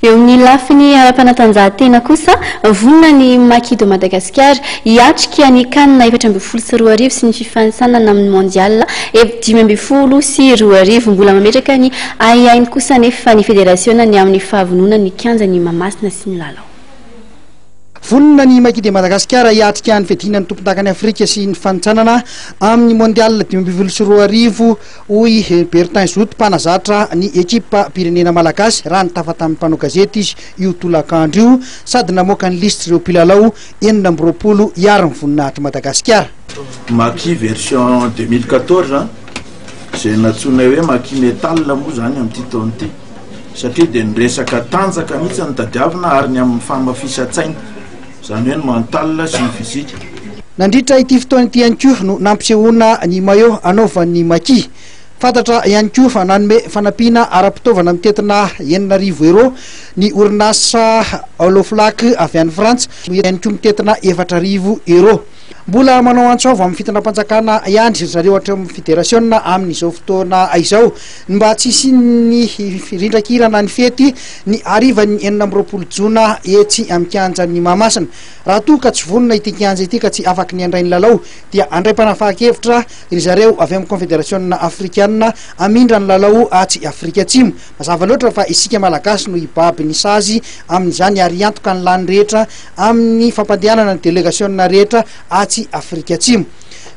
eo amin'ny lafiny ara-panatanjahantena kosa vonona ny Maquis de Madagascar hiatrika ny kanina 2024 sy ny fifansanana amin'ny mondial 2020 sy 2020 mbola mametraka ny aiainy kosa nefa ny fédération ny amin'ny fahavonona ny kianja ny Mamasina sy ny Lalao. Vonona ny Maquis de Madagascar hiatrika ny fedinany tompontakany Afrika sy ny fanitsanana amin'ny mondial 2020 hoy Bertin Zout mpanazatra ny ekipa pirenena malagasy raha nitafa tamin'ny mpanao gazety izy io tolakandro io sady namoaka ny listre ireo mpilalao 420 hiary ny voninahitra Madagascar. Maquis version 2014 izay natsona hoe Maquis métal moa zany amin'ity taona ity satria dia niresaka tanjaka mihitsy ny tadiavina ary ny amin'ny famafisa-tsaina zany hoe ny mental sy ny fizika. Nandritra ity fotoana ity ihany koa no nampisehoana ny maillot anaovan'ny Maquis. Fantatra ihany koa fa nanome fanampiana ara-pitaovana mitetina €9,000 ny orinasa Oloflac avy any Frantsa ihany koa mitetina €4,000. Mbola manao antsova amin'ny fitondram-panjakana ihany zareo ohatra amin'ny fédération amin'izao fotoana izao mba tsy hisiany rindrakirana ny fety ny arivan'ny 20 jona etsy amin'ny kianjan'ny Mamasina. Raha toa ka tsy vonona ity kianja ity ka tsy afaka ny andray ny lalao dia andraim-panafahakevitra ry zareo avy amin'ny confédération africaine amindra ny lalao atsy Afrika Atsimo. Mazava loatra fa isika malagasy no hibaby ny sazy amin'izany ary antoka ny lany rehetra amin'ny fampandehanana ny délégation rehetra atsy Afrika Atsimo.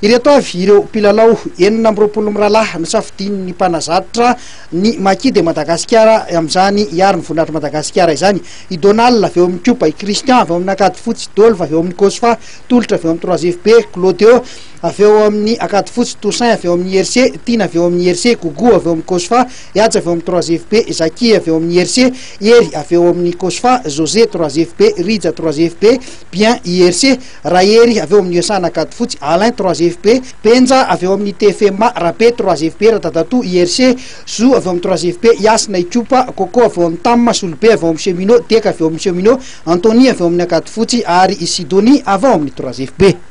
Ireto avy ireo mpilalao 20 miralahy nosafidian'ny mpanazatra ny Maquis de Madagascar amin'izany hiary ny voninahitra Madagascar izany. I Donald avy eo amin'ny Cuba, i Christian avy eo amin'ny akady fotsy, Dolph avy eo amin'ny Kosfa, Tolitra avy eo amin'ny 3FP, Claudio avy eo amin'ny akady fotsy, Toussaint avy eo amin'ny RC, Tina avy eo amin'ny RC, Gougou avy eo amin'ny Kosfa, Yadza avy eo amin'ny 3FP, Zaki avy eo amin'ny RC, Ery avy eo amin'ny Kosfa, José 3FP, Rija 3FP, Bien IRC, Rahery avy eo amin'ny Yosana akady fotsy, Alain 3FP, Penja avy eo amin'ny TFMA, Rapé 3FP, Ratatatou IRC, Zou avy eo amin'ny 3FP, Yasna Itupa, Coco avy eo amin'ny Tamma, Soulbe avy eo amin'ny Cheminot, Teka avy eo amin'ny Cheminot, Anthony avy eo amin'ny akady fotsy ary Sidonie avy eo amin'ny 3FP.